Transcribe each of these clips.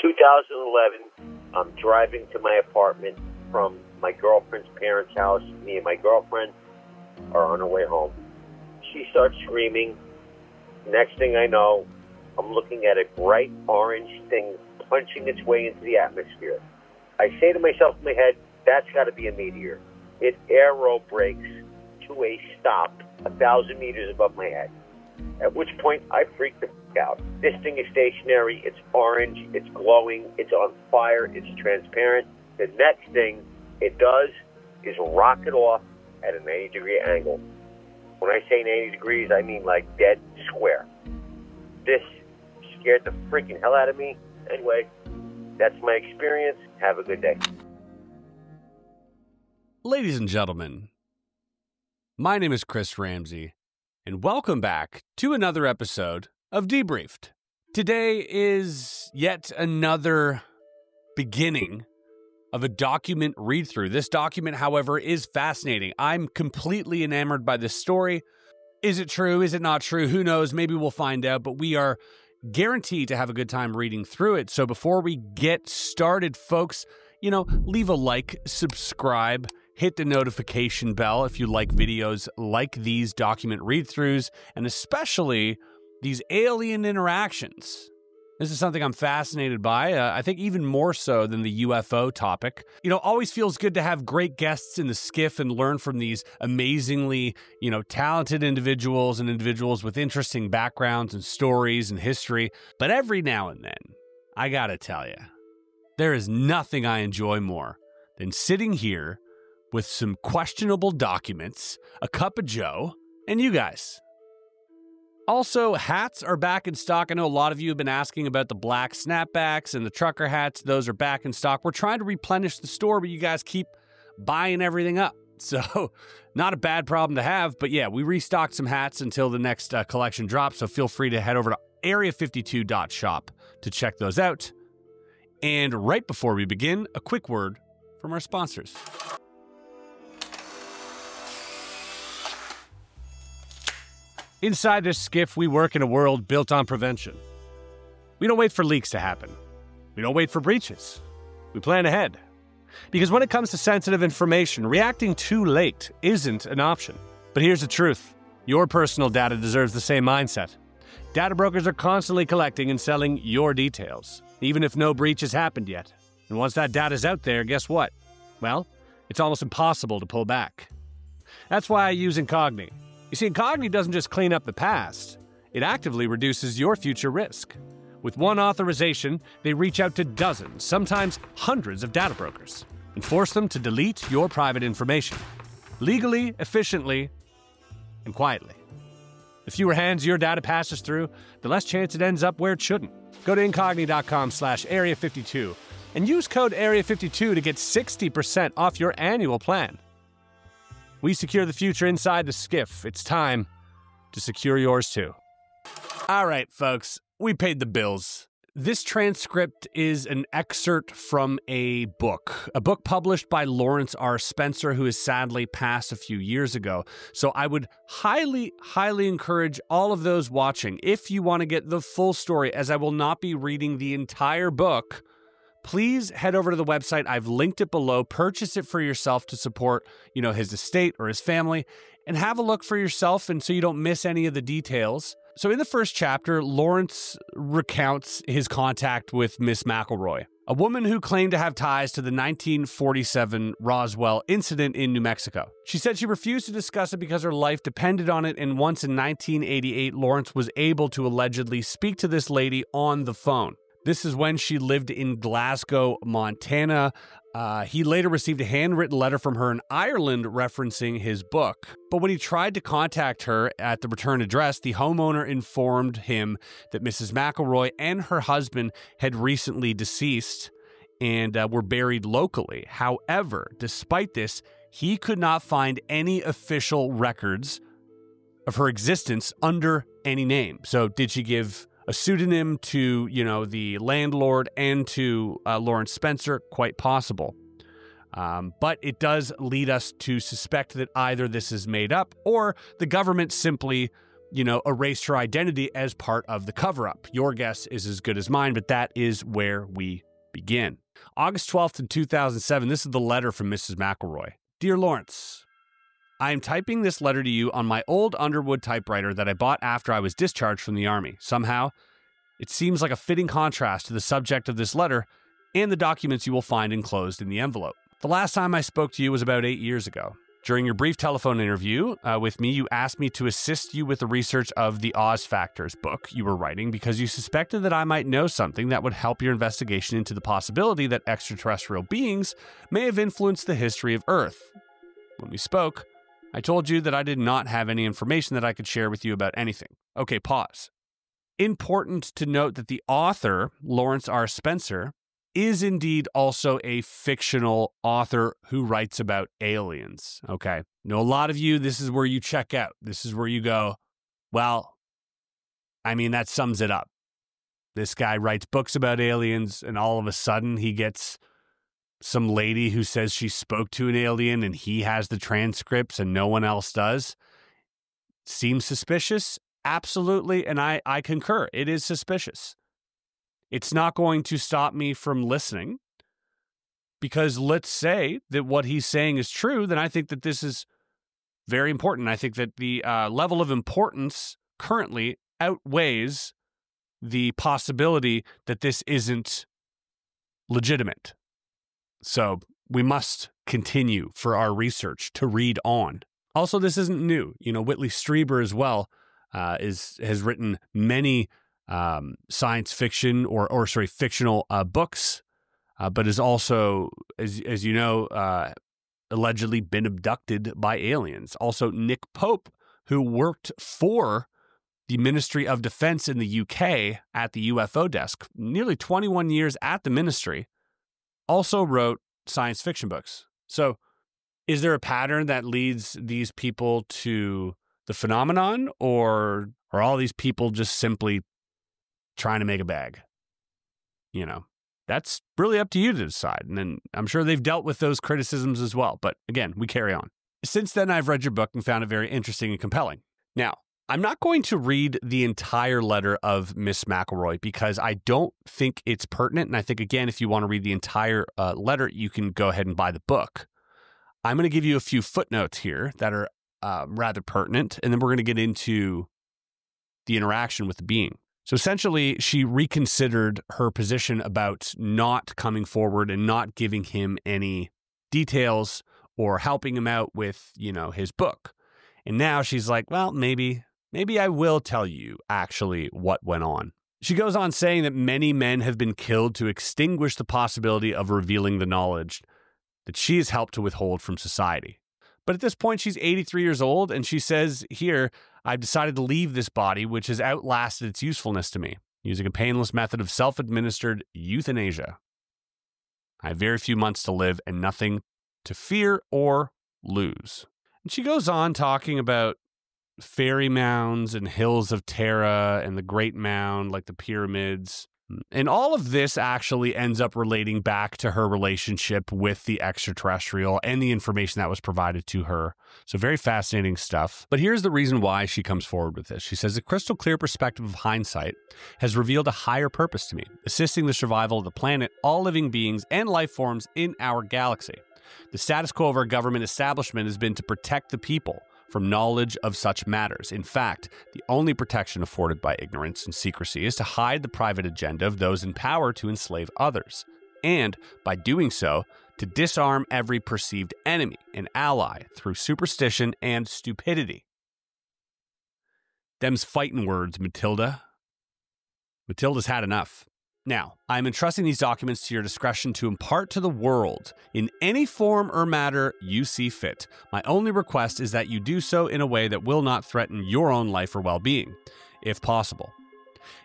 2011, I'm driving to my apartment from my girlfriend's parents' house. Me and my girlfriend are on our way home. She starts screaming. Next thing I know, I'm looking at a bright orange thing punching its way into the atmosphere. I say to myself in my head, that's got to be a meteor. It aero brakes to a stop 1,000 meters above my head. At which point, I freak the f*** out. This thing is stationary, it's orange, it's glowing, it's on fire, it's transparent. The next thing it does is rocket off at a 90-degree angle. When I say 90 degrees, I mean like dead square. This scared the freaking hell out of me. Anyway, that's my experience. Have a good day. Ladies and gentlemen, my name is Chris Ramsey, and welcome back to another episode of Debriefed. Today is yet another beginning of a document read-through. This document, however, is fascinating. I'm completely enamored by this story. Is it true? Is it not true? Who knows? Maybe we'll find out, but we are guaranteed to have a good time reading through it. So before we get started, folks, leave a like, subscribe, hit the notification bell if you like videos like these document read-throughs, and especially these alien interactions. This is something I'm fascinated by, I think even more so than the UFO topic. Always feels good to have great guests in the skiff and learn from these amazingly, talented individuals and individuals with interesting backgrounds and stories and history. But every now and then, I gotta tell you, there is nothing I enjoy more than sitting here with some questionable documents, a cup of joe, and you guys. Also, hats are back in stock. I know a lot of you have been asking about the black snapbacks and the trucker hats. Those are back in stock. We're trying to replenish the store, but you guys keep buying everything up. So, not a bad problem to have. But yeah, we restocked some hats until the next collection drops. So feel free to head over to area52.shop to check those out. And right before we begin, a quick word from our sponsors. Inside this skiff, we work in a world built on prevention. We don't wait for leaks to happen. We don't wait for breaches. We plan ahead. Because when it comes to sensitive information, reacting too late isn't an option. But here's the truth. Your personal data deserves the same mindset. Data brokers are constantly collecting and selling your details, even if no breach has happened yet. And once that data's out there, guess what? Well, it's almost impossible to pull back. That's why I use Incogni. You see, Incogni doesn't just clean up the past, it actively reduces your future risk. With one authorization, they reach out to dozens, sometimes hundreds of data brokers, and force them to delete your private information. Legally, efficiently, and quietly. The fewer hands your data passes through, the less chance it ends up where it shouldn't. Go to incogni.com/area52 and use code area52 to get 60% off your annual plan. We secure the future inside the skiff. It's time to secure yours too. All right, folks, we paid the bills. This transcript is an excerpt from a book published by Lawrence R. Spencer, who has sadly passed a few years ago. So I would highly, highly encourage all of those watching, if you want to get the full story, as I will not be reading the entire book, please head over to the website. I've linked it below. Purchase it for yourself to support, his estate or his family, and have a look for yourself, and so you don't miss any of the details. So in the first chapter, Lawrence recounts his contact with Miss MacElroy, a woman who claimed to have ties to the 1947 Roswell incident in New Mexico. She said she refused to discuss it because her life depended on it, and once in 1988, Lawrence was able to allegedly speak to this lady on the phone. This is when she lived in Glasgow, Montana. He later received a handwritten letter from her in Ireland referencing his book. But when he tried to contact her at the return address, the homeowner informed him that Mrs. MacElroy and her husband had recently deceased and were buried locally. However, despite this, he could not find any official records of her existence under any name. So did she give a pseudonym to, the landlord and to Lawrence Spencer? Quite possible. But it does lead us to suspect that either this is made up or the government simply erased her identity as part of the cover-up. Your guess is as good as mine, but that is where we begin. August 12th in 2007, this is the letter from Mrs. MacElroy. Dear Lawrence, I am typing this letter to you on my old Underwood typewriter that I bought after I was discharged from the Army. Somehow, it seems like a fitting contrast to the subject of this letter and the documents you will find enclosed in the envelope. The last time I spoke to you was about 8 years ago. During your brief telephone interview with me, you asked me to assist you with the research of the Oz Factors book you were writing because you suspected that I might know something that would help your investigation into the possibility that extraterrestrial beings may have influenced the history of Earth. When we spoke, I told you that I did not have any information that I could share with you about anything. Okay, pause. Important to note that the author, Lawrence R. Spencer, is indeed also a fictional author who writes about aliens, okay? Now, a lot of you, this is where you check out. This is where you go, well, I mean, that sums it up. This guy writes books about aliens, and all of a sudden he gets some lady who says she spoke to an alien, and he has the transcripts and no one else does. Seems suspicious? Absolutely, and I concur. It is suspicious. It's not going to stop me from listening because let's say that what he's saying is true, then I think that this is very important. I think that the level of importance currently outweighs the possibility that this isn't legitimate. So we must continue for our research to read on. Also, this isn't new. Whitley Strieber as well has written many science fiction or fictional books, but is also, as you know, allegedly been abducted by aliens. Also, Nick Pope, who worked for the Ministry of Defense in the UK at the UFO desk, nearly 21 years at the ministry, also wrote science fiction books. So is there a pattern that leads these people to the phenomenon, or are all these people just simply trying to make a bag? That's really up to you to decide. And then I'm sure they've dealt with those criticisms as well. But again, we carry on. Since then, I've read your book and found it very interesting and compelling. Now, I'm not going to read the entire letter of Miss MacElroy because I don't think it's pertinent. And I think, again, if you want to read the entire letter, you can go ahead and buy the book. I'm going to give you a few footnotes here that are rather pertinent. And then we're going to get into the interaction with the being. So essentially, she reconsidered her position about not coming forward and not giving him any details or helping him out with, his book. And now she's like, well, maybe I will tell you actually what went on. She goes on saying that many men have been killed to extinguish the possibility of revealing the knowledge that she has helped to withhold from society. But at this point, she's 83 years old, and she says here, I've decided to leave this body, which has outlasted its usefulness to me, using a painless method of self-administered euthanasia. I have very few months to live and nothing to fear or lose. And she goes on talking about fairy mounds and hills of Terra and the Great Mound, like the pyramids. And all of this actually ends up relating back to her relationship with the extraterrestrial and the information that was provided to her. So very fascinating stuff. But here's the reason why she comes forward with this. She says, the crystal clear perspective of hindsight has revealed a higher purpose to me, assisting the survival of the planet, all living beings, and life forms in our galaxy. The status quo of our government establishment has been to protect the people from knowledge of such matters. In fact, the only protection afforded by ignorance and secrecy is to hide the private agenda of those in power to enslave others, and, by doing so, to disarm every perceived enemy and ally through superstition and stupidity. Them's fighting words, Matilda. Matilda's had enough. Now, I'm entrusting these documents to your discretion to impart to the world in any form or matter you see fit. My only request is that you do so in a way that will not threaten your own life or well-being, if possible.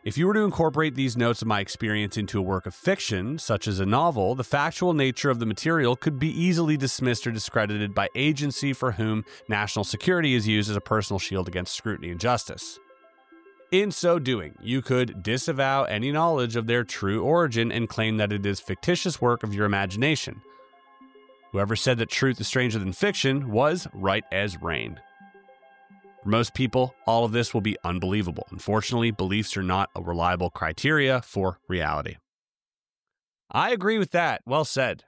If you were to incorporate these notes of my experience into a work of fiction, such as a novel, the factual nature of the material could be easily dismissed or discredited by agency for whom national security is used as a personal shield against scrutiny and justice. In so doing, you could disavow any knowledge of their true origin and claim that it is fictitious work of your imagination. Whoever said that truth is stranger than fiction was right as rain. For most people, all of this will be unbelievable. Unfortunately, beliefs are not a reliable criteria for reality. I agree with that. Well said.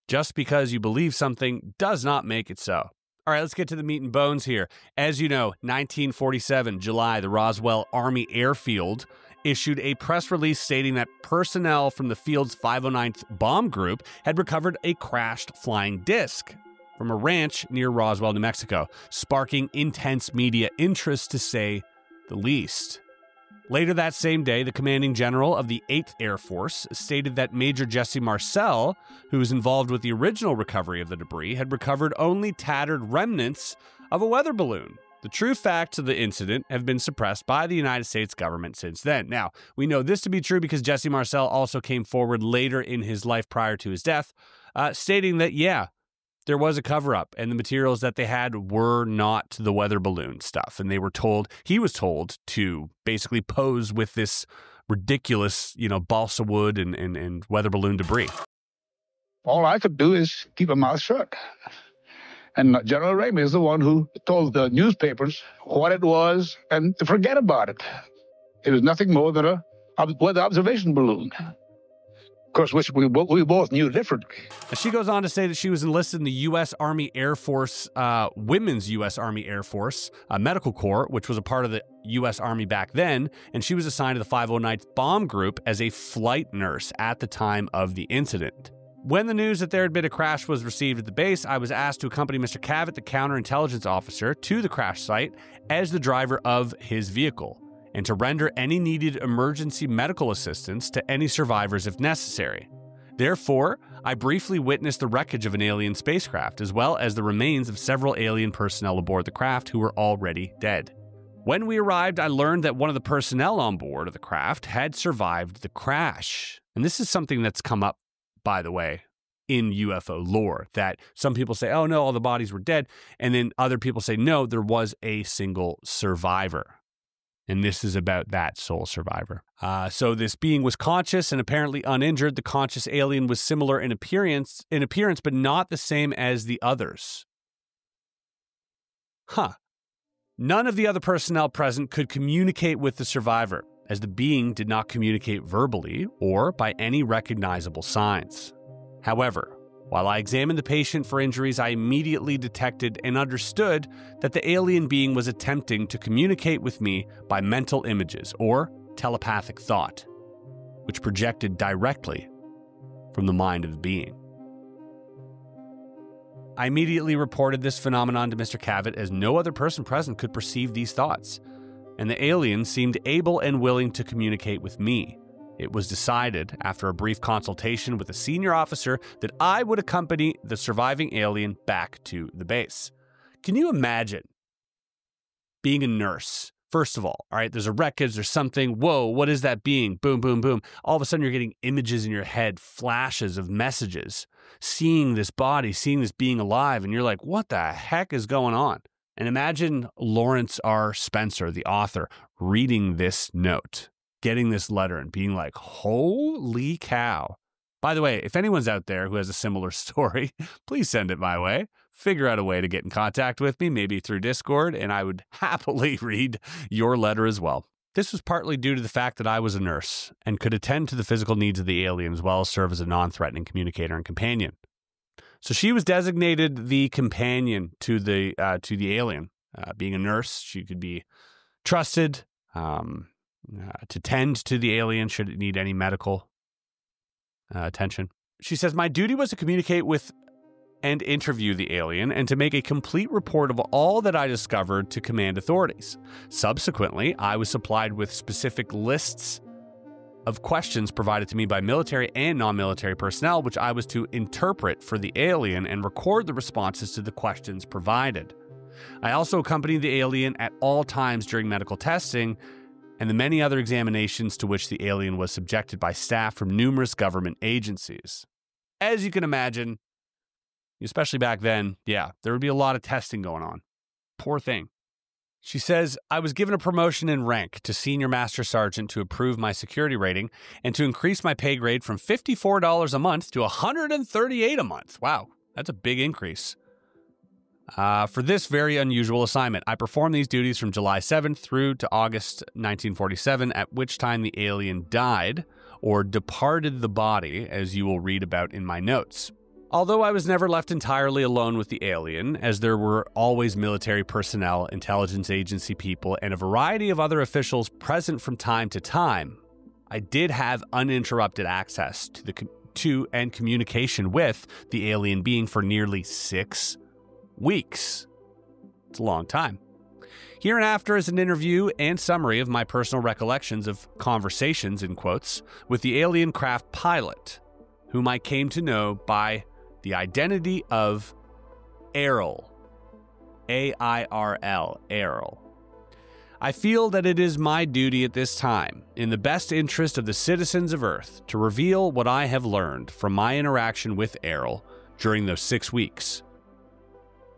Just because you believe something does not make it so. All right, let's get to the meat and bones here. As you know, 1947, July, the Roswell Army Airfield issued a press release stating that personnel from the field's 509th Bomb Group had recovered a crashed flying disc from a ranch near Roswell, New Mexico, sparking intense media interest to say the least. Later that same day, the commanding general of the 8th Air Force stated that Major Jesse Marcel, who was involved with the original recovery of the debris, had recovered only tattered remnants of a weather balloon. The true facts of the incident have been suppressed by the United States government since then. Now, we know this to be true because Jesse Marcel also came forward later in his life prior to his death, stating that, yeah, there was a cover-up, and the materials that they had were not the weather balloon stuff. And he was told to basically pose with this ridiculous, balsa wood and weather balloon debris. All I could do is keep a mouth shut. And General Ramey is the one who told the newspapers what it was and to forget about it. It was nothing more than a weather observation balloon. Of course, which we both knew differently. She goes on to say that she was enlisted in the U.S. Army Air Force, Women's U.S. Army Air Force Medical Corps, which was a part of the U.S. Army back then, and she was assigned to the 509th Bomb Group as a flight nurse at the time of the incident. When the news that there had been a crash was received at the base, I was asked to accompany Mr. Cavett, the counterintelligence officer, to the crash site as the driver of his vehicle, and to render any needed emergency medical assistance to any survivors if necessary. Therefore, I briefly witnessed the wreckage of an alien spacecraft, as well as the remains of several alien personnel aboard the craft who were already dead. When we arrived, I learned that one of the personnel on board of the craft had survived the crash. And this is something that's come up, by the way, in UFO lore, that some people say, oh no, all the bodies were dead, and then other people say, no, there was a single survivor. And this is about that sole survivor. So this being was conscious and apparently uninjured. The conscious alien was similar in appearance, but not the same as the others. None of the other personnel present could communicate with the survivor, as the being did not communicate verbally or by any recognizable signs. However, while I examined the patient for injuries, I immediately detected and understood that the alien being was attempting to communicate with me by mental images or telepathic thought, which projected directly from the mind of the being. I immediately reported this phenomenon to Mr. Cavett, as no other person present could perceive these thoughts, and the alien seemed able and willing to communicate with me. It was decided, after a brief consultation with a senior officer, that I would accompany the surviving alien back to the base. Can you imagine being a nurse? First of all right, there's a wreckage, there's something, whoa, what is that being? Boom, boom, boom. All of a sudden you're getting images in your head, flashes of messages, seeing this body, seeing this being alive, and you're like, what the heck is going on? And imagine Lawrence R. Spencer, the author, reading this note, getting this letter and being like, holy cow. By the way, if anyone's out there who has a similar story, please send it my way. Figure out a way to get in contact with me, maybe through Discord, and I would happily read your letter as well. This was partly due to the fact that I was a nurse and could attend to the physical needs of the alien as well as serve as a non-threatening communicator and companion. So she was designated the companion to the alien. Being a nurse, she could be trusted to tend to the alien should it need any medical attention. She says, my duty was to communicate with and interview the alien and to make a complete report of all that I discovered to command authorities. Subsequently, I was supplied with specific lists of questions provided to me by military and non-military personnel, which I was to interpret for the alien and record the responses to the questions provided. I also accompanied the alien at all times during medical testing and the many other examinations to which the alien was subjected by staff from numerous government agencies. As you can imagine, especially back then, yeah, there would be a lot of testing going on. Poor thing. She says, I was given a promotion in rank to Senior Master Sergeant to improve my security rating and to increase my pay grade from $54 a month to $138 a month. Wow, that's a big increase. For this very unusual assignment, I performed these duties from July 7th through to August 1947, at which time the alien died or departed the body, as you will read about in my notes. Although I was never left entirely alone with the alien, as there were always military personnel, intelligence agency people, and a variety of other officials present from time to time, I did have uninterrupted access to and communication with the alien being for nearly 6 weeks. It's a long time. Hereinafter is an interview and summary of my personal recollections of conversations, in quotes, with the alien craft pilot, whom I came to know by the identity of Errol. A-I-R-L, Errol. I feel that it is my duty at this time, in the best interest of the citizens of Earth, to reveal what I have learned from my interaction with Errol during those 6 weeks,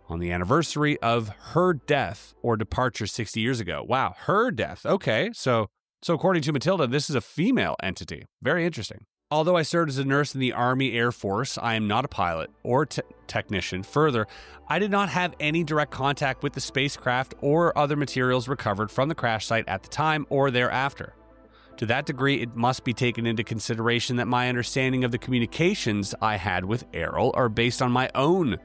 on the anniversary of her death or departure 60 years ago. Wow, her death. Okay, so according to Matilda, this is a female entity. Very interesting. Although I served as a nurse in the Army Air Force, I am not a pilot or technician. Further, I did not have any direct contact with the spacecraft or other materials recovered from the crash site at the time or thereafter. To that degree, it must be taken into consideration that my understanding of the communications I had with Errol are based on my own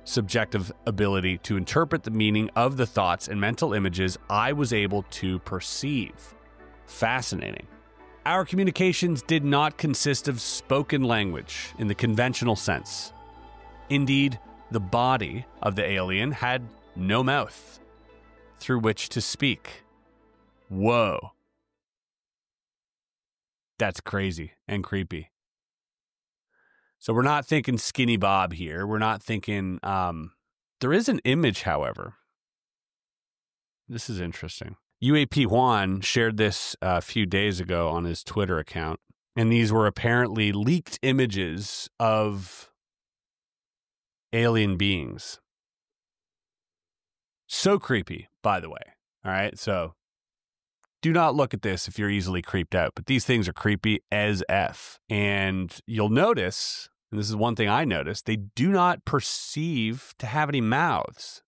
subjective ability to interpret the meaning of the thoughts and mental images I was able to perceive. Fascinating. Our communications did not consist of spoken language in the conventional sense. Indeed, the body of the alien had no mouth through which to speak. Whoa. That's crazy and creepy. So we're not thinking Skinny Bob here. We're not thinking... there is an image, however. This is interesting. UAP Juan shared this a few days ago on his Twitter account, and these were apparently leaked images of alien beings. So creepy, by the way. All right, so do not look at this if you're easily creeped out, but these things are creepy as F. And you'll notice, and this is one thing I noticed, they do not perceive to have any mouths.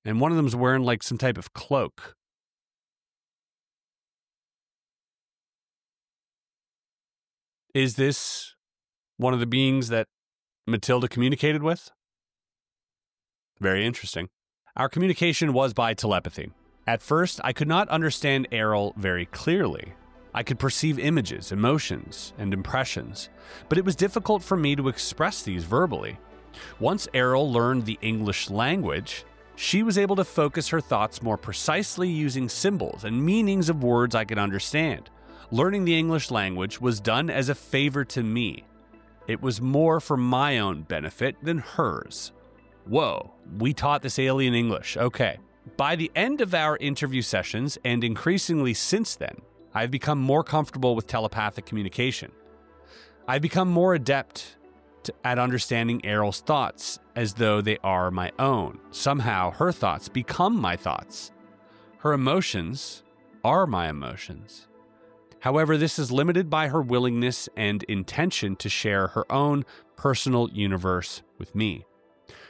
And one of them's wearing like some type of cloak. Is this one of the beings that Matilda communicated with? Very interesting. Our communication was by telepathy. At first, I could not understand Errol very clearly. I could perceive images, emotions, and impressions, but it was difficult for me to express these verbally. Once Errol learned the English language, she was able to focus her thoughts more precisely using symbols and meanings of words I could understand. Learning the English language was done as a favor to me. It was more for my own benefit than hers. Whoa, we taught this alien English. Okay. By the end of our interview sessions, and increasingly since then, I've become more comfortable with telepathic communication. I've become more adept at understanding Errol's thoughts as though they are my own. Somehow, her thoughts become my thoughts. Her emotions are my emotions. However, this is limited by her willingness and intention to share her own personal universe with me.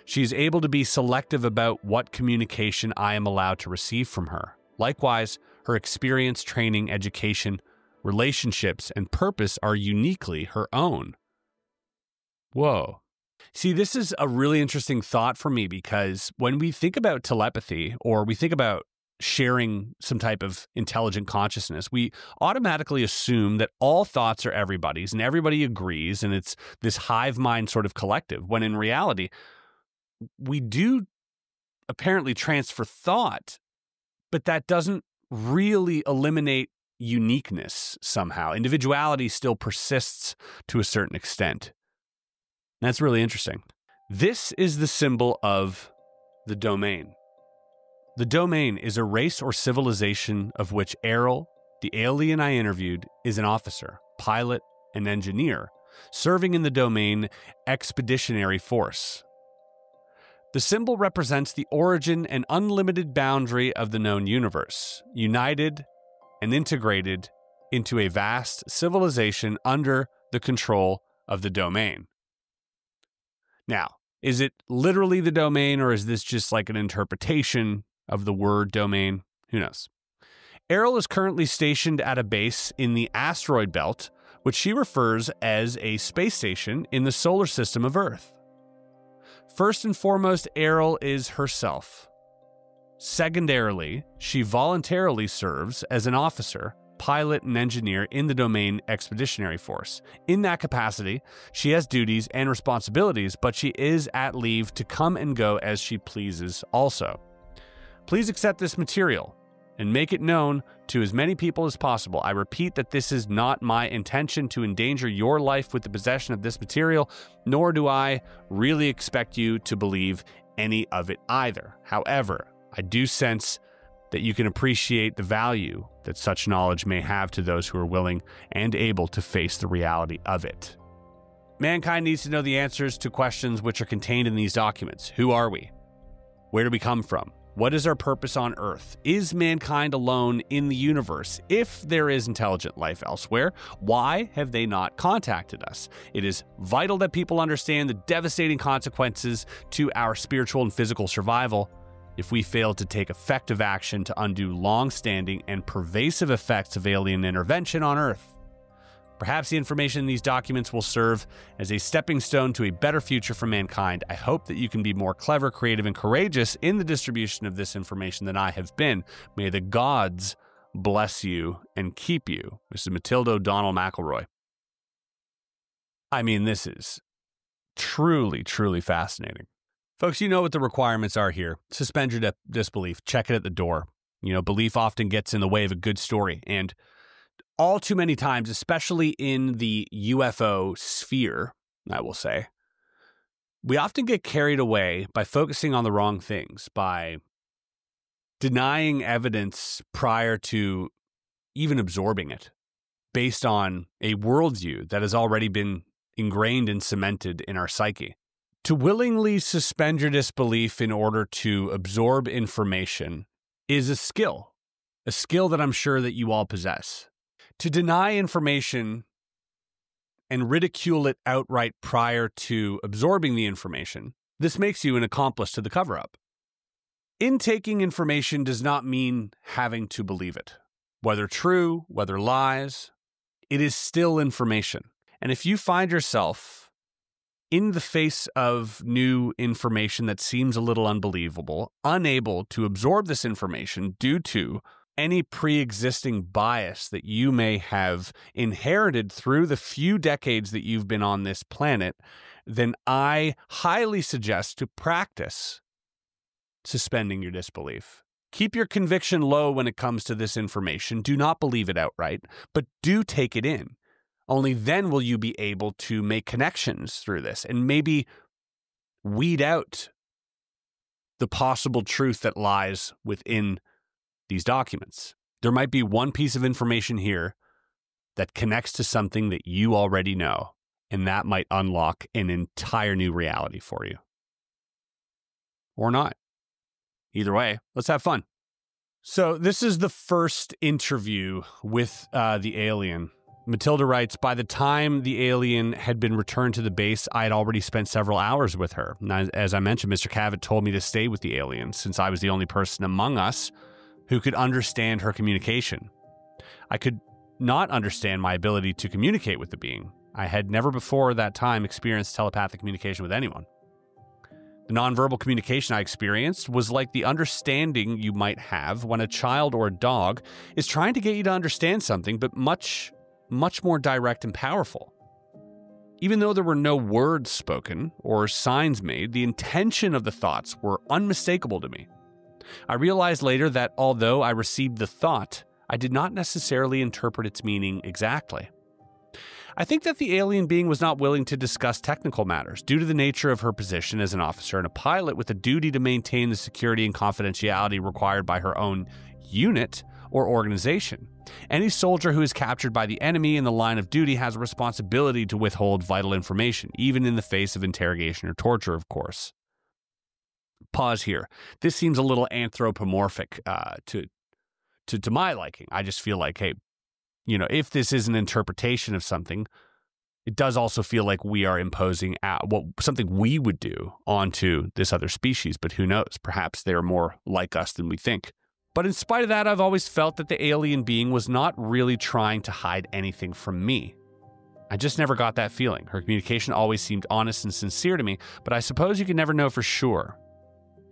She is able to be selective about what communication I am allowed to receive from her. Likewise, her experience, training, education, relationships, and purpose are uniquely her own. Whoa. See, this is a really interesting thought for me because when we think about telepathy or we think about sharing some type of intelligent consciousness, we automatically assume that all thoughts are everybody's and everybody agrees and it's this hive mind sort of collective, when in reality, we do apparently transfer thought, but that doesn't really eliminate uniqueness somehow. Individuality still persists to a certain extent. That's really interesting. This is the symbol of the domain. The domain is a race or civilization of which Errol, the alien I interviewed, is an officer, pilot, and engineer, serving in the domain expeditionary force. The symbol represents the origin and unlimited boundary of the known universe, united and integrated into a vast civilization under the control of the domain. Now, Is it literally the domain, or is this just like an interpretation of the word domain? Who knows? Errol is currently stationed at a base in the asteroid belt, which she refers as a space station in the solar system of Earth. First and foremost, Errol is herself. Secondarily, she voluntarily serves as an officer, pilot, and engineer in the Domain Expeditionary Force. In that capacity, she has duties and responsibilities, but she is at leave to come and go as she pleases also. Please accept this material and make it known to as many people as possible. I repeat that this is not my intention to endanger your life with the possession of this material, nor do I really expect you to believe any of it either. However, I do sense that you can appreciate the value that such knowledge may have to those who are willing and able to face the reality of it. Mankind needs to know the answers to questions which are contained in these documents. Who are we? Where do we come from? What is our purpose on Earth? Is mankind alone in the universe? If there is intelligent life elsewhere, why have they not contacted us? It is vital that people understand the devastating consequences to our spiritual and physical survival if we fail to take effective action to undo long-standing and pervasive effects of alien intervention on Earth. Perhaps the information in these documents will serve as a stepping stone to a better future for mankind. I hope that you can be more clever, creative, and courageous in the distribution of this information than I have been. May the gods bless you and keep you. This is Matilda O'Donnell MacElroy. I mean, this is truly, truly fascinating. Folks, you know what the requirements are here. Suspend your disbelief. Check it at the door. You know, belief often gets in the way of a good story, and all too many times, especially in the UFO sphere, I will say, we often get carried away by focusing on the wrong things, by denying evidence prior to even absorbing it, based on a worldview that has already been ingrained and cemented in our psyche. To willingly suspend your disbelief in order to absorb information is a skill that I'm sure that you all possess. To deny information and ridicule it outright prior to absorbing the information, this makes you an accomplice to the cover-up. Intaking information does not mean having to believe it. Whether true, whether lies, it is still information. And if you find yourself in the face of new information that seems a little unbelievable, unable to absorb this information due to any pre-existing bias that you may have inherited through the few decades that you've been on this planet, then I highly suggest to practice suspending your disbelief. Keep your conviction low when it comes to this information. Do not believe it outright, but do take it in. Only then will you be able to make connections through this and maybe weed out the possible truth that lies within these documents. There might be one piece of information here that connects to something that you already know, and that might unlock an entire new reality for you. Or not. Either way, let's have fun. So this is the first interview with the alien. Matilda writes, by the time the alien had been returned to the base, I had already spent several hours with her. Now, as I mentioned, Mr. Cavett told me to stay with the alien since I was the only person among us who could understand her communication. I could not understand my ability to communicate with the being. I had never before that time experienced telepathic communication with anyone. The nonverbal communication I experienced was like the understanding you might have when a child or a dog is trying to get you to understand something, but much more direct and powerful. Even though there were no words spoken or signs made, the intention of the thoughts were unmistakable to me. I realized later that although I received the thought, I did not necessarily interpret its meaning exactly. I think that the alien being was not willing to discuss technical matters due to the nature of her position as an officer and a pilot with a duty to maintain the security and confidentiality required by her own unit or organization. Any soldier who is captured by the enemy in the line of duty has a responsibility to withhold vital information, even in the face of interrogation or torture, of course. Pause here. This seems a little anthropomorphic to my liking. I just feel like, hey, you know, if this is an interpretation of something, It does also feel like we are imposing something we would do onto this other species, but who knows? Perhaps they're more like us than we think. But in spite of that, I've always felt that the alien being was not really trying to hide anything from me. I just never got that feeling. Her communication always seemed honest and sincere to me, but I suppose you can never know for sure.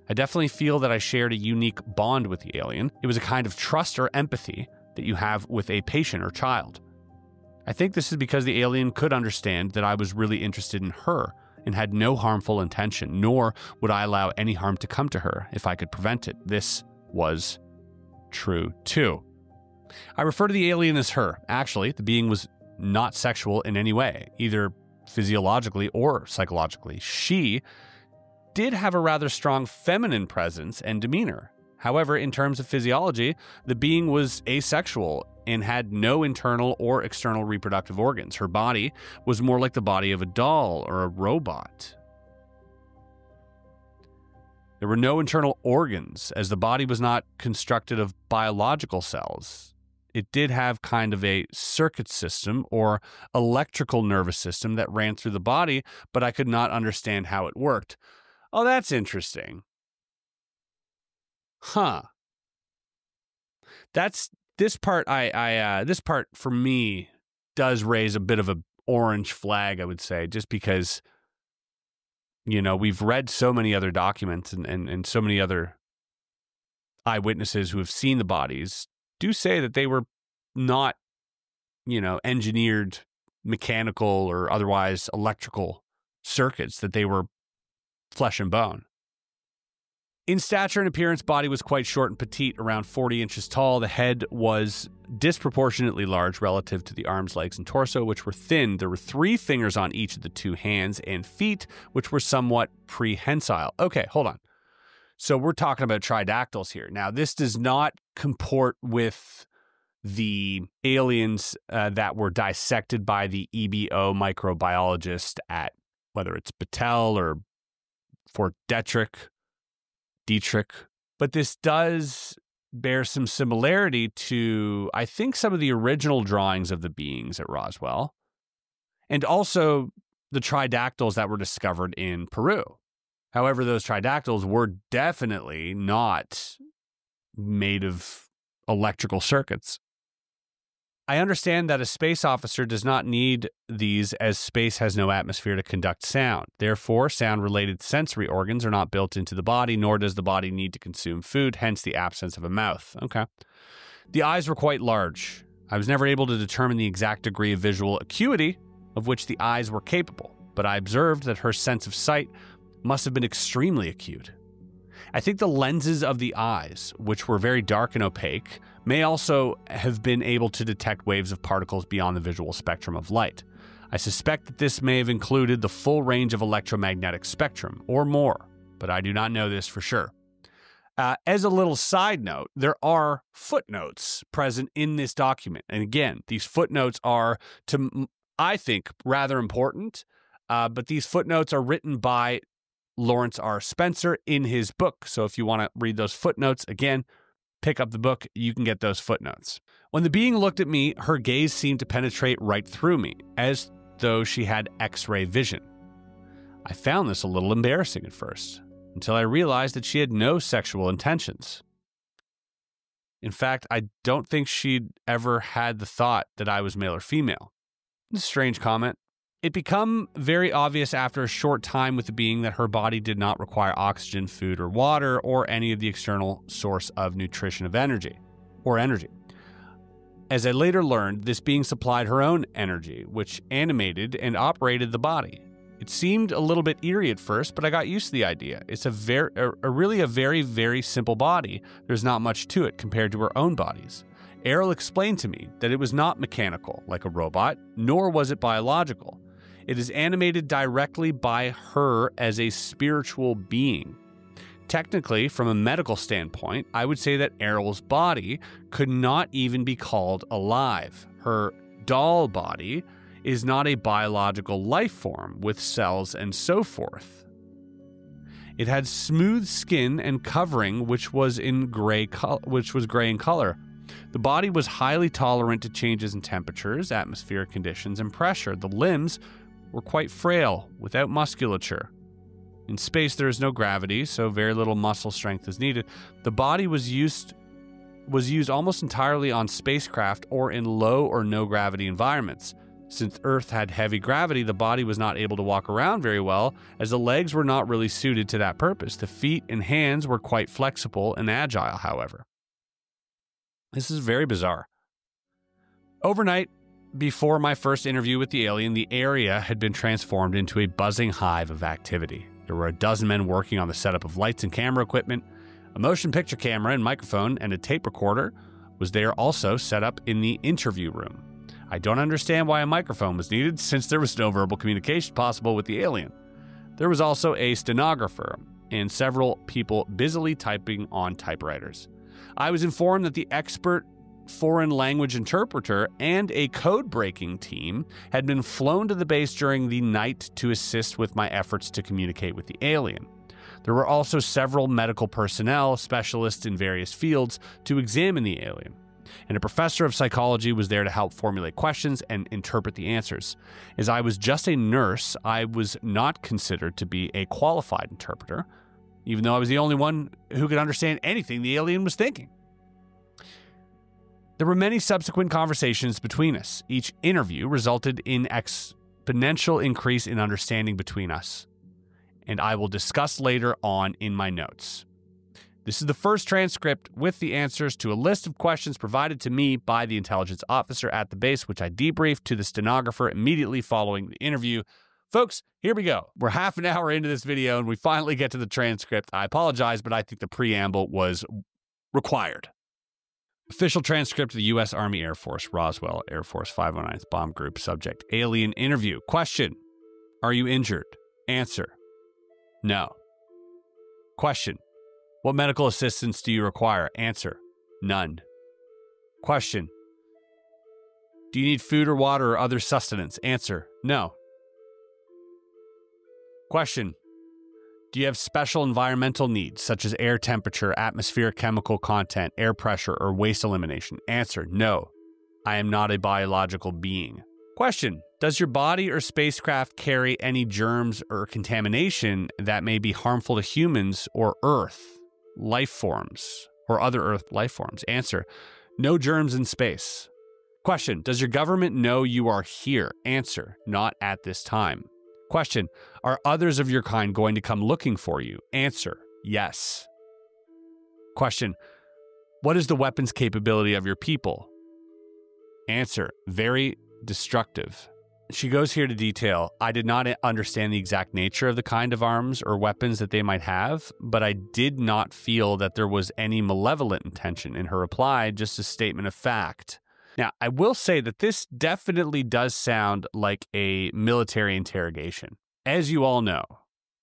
I definitely feel that I shared a unique bond with the alien. It was a kind of trust or empathy that you have with a patient or child. I think this is because the alien could understand that I was really interested in her and had no harmful intention, nor would I allow any harm to come to her if I could prevent it. This was true too. I refer to the alien as her. Actually, the being was not sexual in any way, either physiologically or psychologically. She did have a rather strong feminine presence and demeanor. However, in terms of physiology, the being was asexual and had no internal or external reproductive organs. Her body was more like the body of a doll or a robot. There were no internal organs, as the body was not constructed of biological cells. It did have kind of a circuit system or electrical nervous system that ran through the body, but I could not understand how it worked. Oh, that's interesting. Huh. This part for me does raise a bit of an orange flag, I would say, just because, you know, we've read so many other documents and so many other eyewitnesses who have seen the bodies do say that they were not, you know, engineered mechanical or otherwise electrical circuits, that they were flesh and bone. In stature and appearance, body was quite short and petite, around 40 inches tall. The head was disproportionately large relative to the arms, legs, and torso, which were thin. There were 3 fingers on each of the 2 hands and feet, which were somewhat prehensile. Okay, hold on. So we're talking about tridactyls here. Now, this does not comport with the aliens that were dissected by the EBO microbiologist at, whether it's Battelle or Fort Detrick, but this does bear some similarity to, I think, some of the original drawings of the beings at Roswell, and also the tridactyls that were discovered in Peru. However, those tridactyls were definitely not made of electrical circuits. I understand that a space officer does not need these, as space has no atmosphere to conduct sound. Therefore, sound-related sensory organs are not built into the body, nor does the body need to consume food, hence the absence of a mouth. Okay. The eyes were quite large. I was never able to determine the exact degree of visual acuity of which the eyes were capable, but I observed that her sense of sight must have been extremely acute. I think the lenses of the eyes, which were very dark and opaque, may also have been able to detect waves of particles beyond the visual spectrum of light. I suspect that this may have included the full range of electromagnetic spectrum, or more, but I do not know this for sure. As a little side note, there are footnotes present in this document. And again, these footnotes are, I think, rather important, but these footnotes are written by Lawrence R. Spencer in his book. So if you want to read those footnotes, again, pick up the book, you can get those footnotes. When the being looked at me, her gaze seemed to penetrate right through me, as though she had X-ray vision. I found this a little embarrassing at first, until I realized that she had no sexual intentions. In fact, I don't think she'd ever had the thought that I was male or female. It's a strange comment. It became very obvious after a short time with the being that her body did not require oxygen, food, or water, or any of the external source of nutrition of energy. As I later learned, this being supplied her own energy, which animated and operated the body. It seemed a little bit eerie at first, but I got used to the idea. It's really a very, very simple body. There's not much to it compared to our own bodies. Errol explained to me that it was not mechanical, like a robot, nor was it biological. It is animated directly by her as a spiritual being. Technically, from a medical standpoint, I would say that Errol's body could not even be called alive. Her doll body is not a biological life form with cells and so forth. It had smooth skin and covering, which was gray in color. The body was highly tolerant to changes in temperatures, atmospheric conditions, and pressure. The limbs were quite frail, without musculature. In space, there is no gravity, so very little muscle strength is needed. The body was used almost entirely on spacecraft or in low or no gravity environments. Since Earth had heavy gravity, the body was not able to walk around very well, as the legs were not really suited to that purpose. The feet and hands were quite flexible and agile, however. This is very bizarre. Overnight, before my first interview with the alien, the area had been transformed into a buzzing hive of activity. There were a dozen men working on the setup of lights and camera equipment. A motion picture camera and microphone and a tape recorder was there also set up in the interview room. I don't understand why a microphone was needed, since there was no verbal communication possible with the alien. There was also a stenographer and several people busily typing on typewriters. I was informed that the expert foreign language interpreter and a code-breaking team had been flown to the base during the night to assist with my efforts to communicate with the alien. There were also several medical personnel, specialists in various fields, to examine the alien. And a professor of psychology was there to help formulate questions and interpret the answers. As I was just a nurse, I was not considered to be a qualified interpreter, even though I was the only one who could understand anything the alien was thinking. There were many subsequent conversations between us. Each interview resulted in exponential increase in understanding between us, and I will discuss later on in my notes. This is the first transcript with the answers to a list of questions provided to me by the intelligence officer at the base, which I debriefed to the stenographer immediately following the interview. Folks, here we go. We're half an hour into this video, and we finally get to the transcript. I apologize, but I think the preamble was required. Official transcript of the U.S. Army Air Force, Roswell, Air Force 509th Bomb Group. Subject, alien interview. Question, are you injured? Answer, no. Question, what medical assistance do you require? Answer, none. Question, do you need food or water or other sustenance? Answer, no. Question, do you have special environmental needs, such as air temperature, atmospheric chemical content, air pressure, or waste elimination? Answer, no. I am not a biological being. Question, does your body or spacecraft carry any germs or contamination that may be harmful to humans or Earth life forms or other Earth life forms? Answer, no germs in space. Question, does your government know you are here? Answer, not at this time. Question, are others of your kind going to come looking for you? Answer, yes. Question, what is the weapons capability of your people? Answer, very destructive. She goes here to detail, I did not understand the exact nature of the kind of arms or weapons that they might have, but I did not feel that there was any malevolent intention in her reply, just a statement of fact. Now, I will say that this definitely does sound like a military interrogation. As you all know,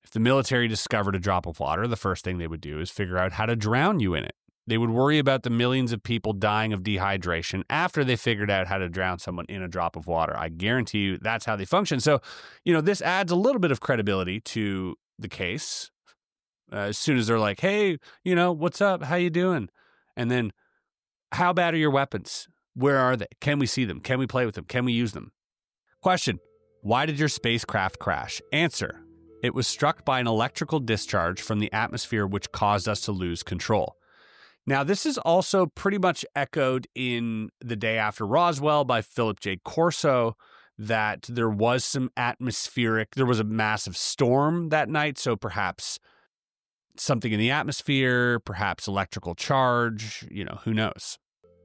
if the military discovered a drop of water, the first thing they would do is figure out how to drown you in it. They would worry about the millions of people dying of dehydration after they figured out how to drown someone in a drop of water. I guarantee you that's how they function. So, this adds a little bit of credibility to the case. As soon as they're like, hey, what's up? How you doing? And then, how bad are your weapons? Where are they? Can we see them? Can we play with them? Can we use them? Question, why did your spacecraft crash? Answer, it was struck by an electrical discharge from the atmosphere which caused us to lose control. Now, this is also pretty much echoed in The Day After Roswell by Philip J. Corso, that there was there was a massive storm that night, so perhaps something in the atmosphere, perhaps electrical charge, who knows?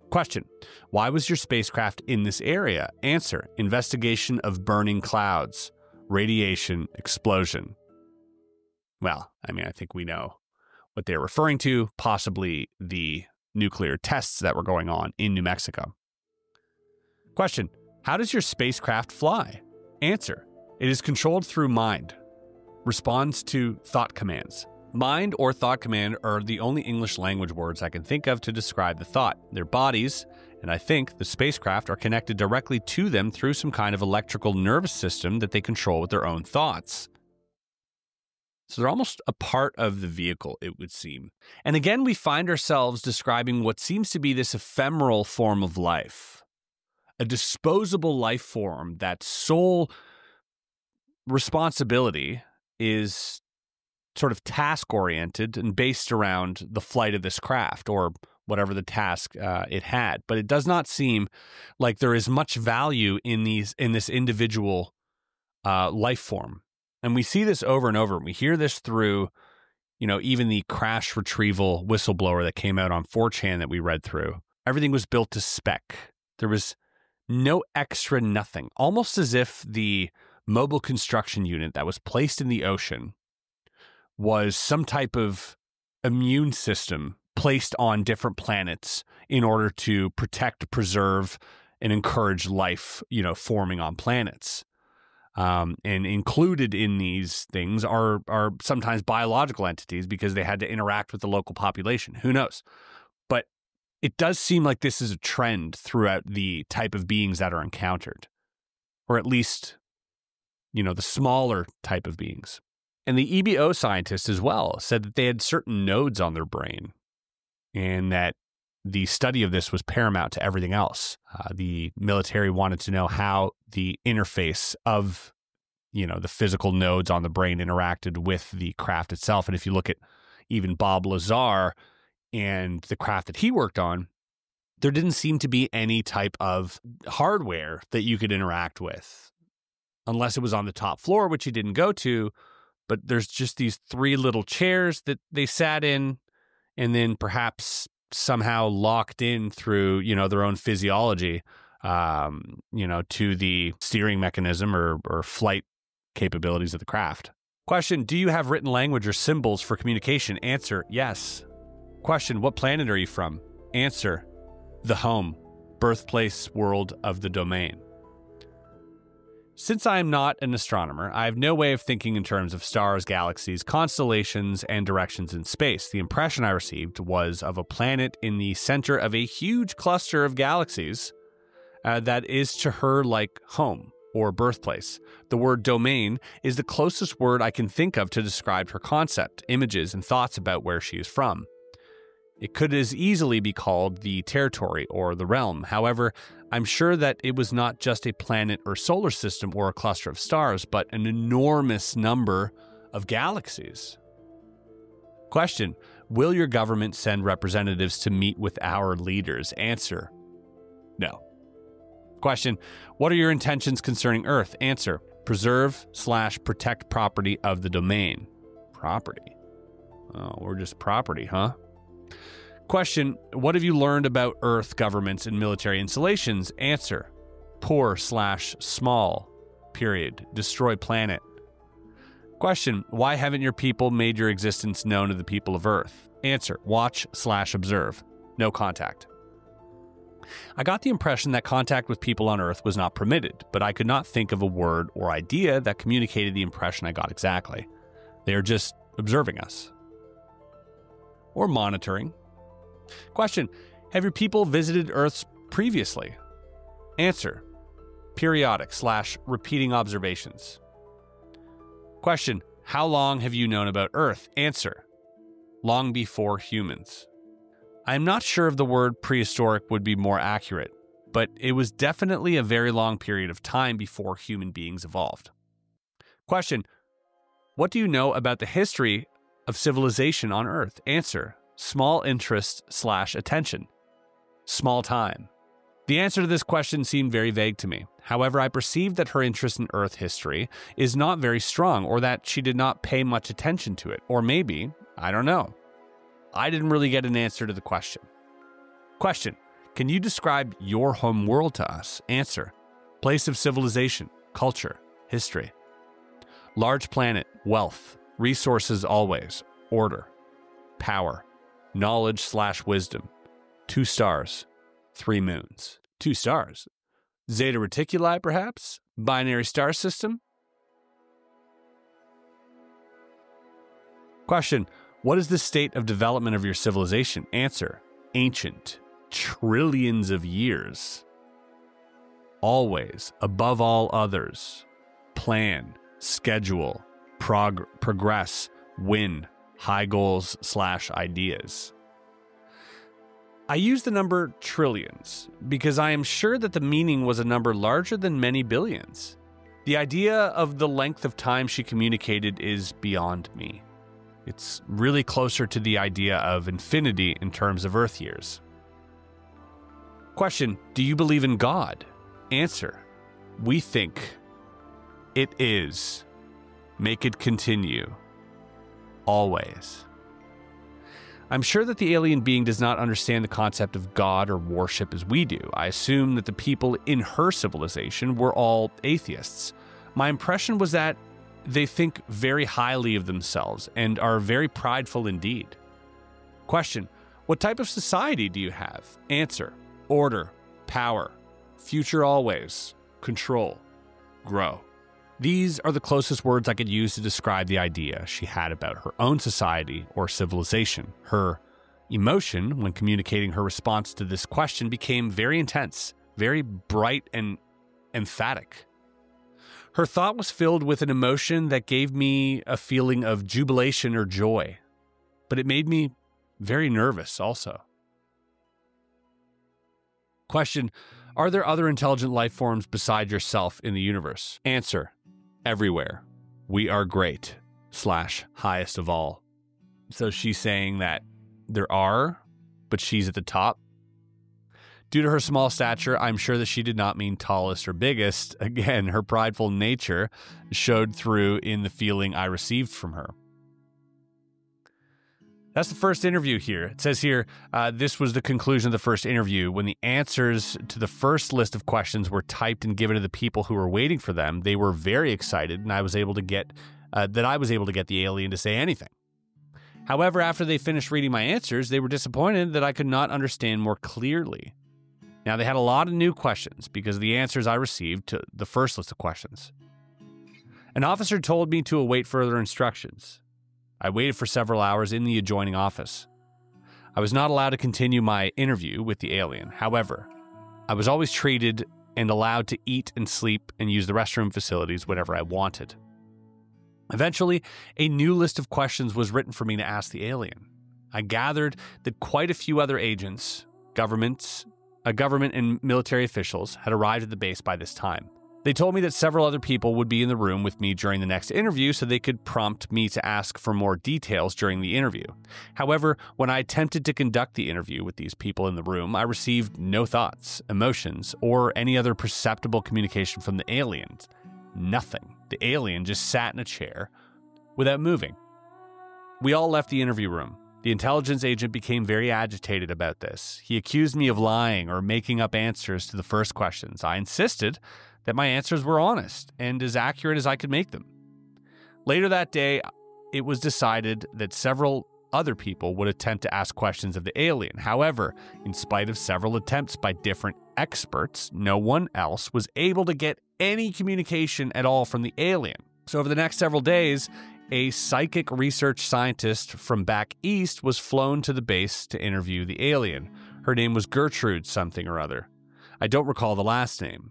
Question, why was your spacecraft in this area? Answer, investigation of burning clouds, radiation, explosion. Well, I think we know what they're referring to, possibly the nuclear tests that were going on in New Mexico. Question, how does your spacecraft fly? Answer, it is controlled through mind. Responds to thought commands. Mind or thought command are the only English language words I can think of to describe the thought. Their bodies, and I think the spacecraft, are connected directly to them through some kind of electrical nervous system that they control with their own thoughts. So they're almost a part of the vehicle, it would seem. And again, we find ourselves describing what seems to be this ephemeral form of life, a disposable life form that sole responsibility is sort of task-oriented and based around the flight of this craft or whatever the task it had. But it does not seem like there is much value in this individual life form. And we see this over and over. We hear this through, even the crash retrieval whistleblower that came out on 4chan that we read through. Everything was built to spec. There was no extra nothing, almost as if the mobile construction unit that was placed in the ocean was some type of immune system placed on different planets in order to protect, preserve, and encourage life, forming on planets. And included in these things are sometimes biological entities because they had to interact with the local population. Who knows? But it does seem like this is a trend throughout the type of beings that are encountered, or at least, the smaller type of beings. And the EBO scientists as well said that they had certain nodes on their brain and that the study of this was paramount to everything else. The military wanted to know how the interface of, the physical nodes on the brain interacted with the craft itself. And if you look at even Bob Lazar and the craft that he worked on, there didn't seem to be any type of hardware that you could interact with, unless it was on the top floor, which he didn't go to. But there's just these 3 little chairs that they sat in, and then perhaps somehow locked in through, their own physiology, to the steering mechanism or flight capabilities of the craft. Question, do you have written language or symbols for communication? Answer, yes. Question, what planet are you from? Answer, the home, birthplace, world of the domain. Since I am not an astronomer, I have no way of thinking in terms of stars, galaxies, constellations, and directions in space. The impression I received was of a planet in the center of a huge cluster of galaxies that is to her like home or birthplace. The word domain is the closest word I can think of to describe her concept, images, and thoughts about where she is from. It could as easily be called the territory or the realm. However, I'm sure that it was not just a planet or solar system or a cluster of stars, but an enormous number of galaxies. Question, will your government send representatives to meet with our leaders? Answer, no. Question, what are your intentions concerning Earth? Answer, preserve/protect property of the domain. Property? Oh, we're just property, huh? Question, what have you learned about Earth, governments, and military installations? Answer, poor/small, period, destroy planet. Question, why haven't your people made your existence known to the people of Earth? Answer, watch/observe, no contact. I got the impression that contact with people on Earth was not permitted, but I could not think of a word or idea that communicated the impression I got exactly. They are just observing us. Or monitoring. Question, have your people visited Earth previously? Answer, periodic/repeating observations. Question, how long have you known about Earth? Answer, long before humans. I'm not sure if the word prehistoric would be more accurate, but it was definitely a very long period of time before human beings evolved. Question, what do you know about the history of civilization on Earth? Answer, small interest/attention. Small time. The answer to this question seemed very vague to me. However, I perceived that her interest in Earth history is not very strong, or that she did not pay much attention to it. Or maybe, I don't know. I didn't really get an answer to the question. Question, can you describe your home world to us? Answer, place of civilization, culture, history. Large planet, wealth, resources always, order, power, knowledge/wisdom, 2 stars, 3 moons. 2 stars? Zeta Reticuli, perhaps? Binary star system? Question, what is the state of development of your civilization? Answer, ancient, trillions of years. Always, above all others, plan, schedule, progress, win, high goals / ideas. I use the number trillions because I am sure that the meaning was a number larger than many billions. The idea of the length of time she communicated is beyond me. It's really closer to the idea of infinity in terms of Earth years. Question: do you believe in God? Answer: we think. It is. Make it continue. Always. I'm sure that the alien being does not understand the concept of God or worship as we do. I assume that the people in her civilization were all atheists. My impression was that they think very highly of themselves and are very prideful indeed. Question: what type of society do you have? Answer: order, power, future always, control, grow. These are the closest words I could use to describe the idea she had about her own society or civilization. Her emotion, when communicating her response to this question, became very intense, very bright and emphatic. Her thought was filled with an emotion that gave me a feeling of jubilation or joy, but it made me very nervous also. Question: are there other intelligent life forms beside yourself in the universe? Answer: everywhere. We are great / highest of all. So she's saying that there are, but she's at the top. Due to her small stature, I'm sure that she did not mean tallest or biggest. Again, her prideful nature showed through in the feeling I received from her. That's the first interview here. It says here, this was the conclusion of the first interview. When the answers to the first list of questions were typed and given to the people who were waiting for them, they were very excited, and I was able to get the alien to say anything. However, after they finished reading my answers, they were disappointed that I could not understand more clearly. Now, they had a lot of new questions because of the answers I received to the first list of questions. An officer told me to await further instructions. I waited for several hours in the adjoining office. I was not allowed to continue my interview with the alien. However, I was always treated and allowed to eat and sleep and use the restroom facilities whenever I wanted. Eventually, a new list of questions was written for me to ask the alien. I gathered that quite a few other agents, government and military officials had arrived at the base by this time. They told me that several other people would be in the room with me during the next interview so they could prompt me to ask for more details during the interview. However, when I attempted to conduct the interview with these people in the room, I received no thoughts, emotions, or any other perceptible communication from the aliens. Nothing. The alien just sat in a chair without moving. We all left the interview room. The intelligence agent became very agitated about this. He accused me of lying or making up answers to the first questions. I insisted that my answers were honest and as accurate as I could make them. Later that day, it was decided that several other people would attempt to ask questions of the alien. However, in spite of several attempts by different experts, no one else was able to get any communication at all from the alien. So over the next several days, a psychic research scientist from back east was flown to the base to interview the alien. Her name was Gertrude something or other. I don't recall the last name.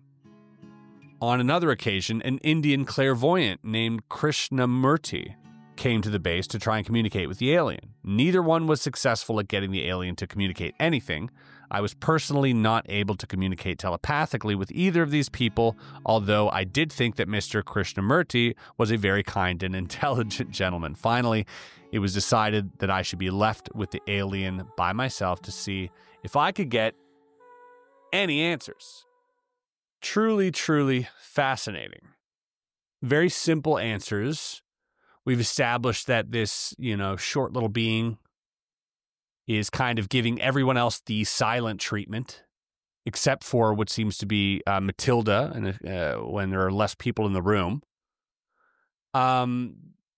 On another occasion, an Indian clairvoyant named Krishnamurti came to the base to try and communicate with the alien. Neither one was successful at getting the alien to communicate anything. I was personally not able to communicate telepathically with either of these people, although I did think that Mr. Krishnamurti was a very kind and intelligent gentleman. Finally, it was decided that I should be left with the alien by myself to see if I could get any answers. Truly, truly fascinating. Very simple answers. We've established that this, short little being is kind of giving everyone else the silent treatment, except for what seems to be Matilda, and when there are less people in the room.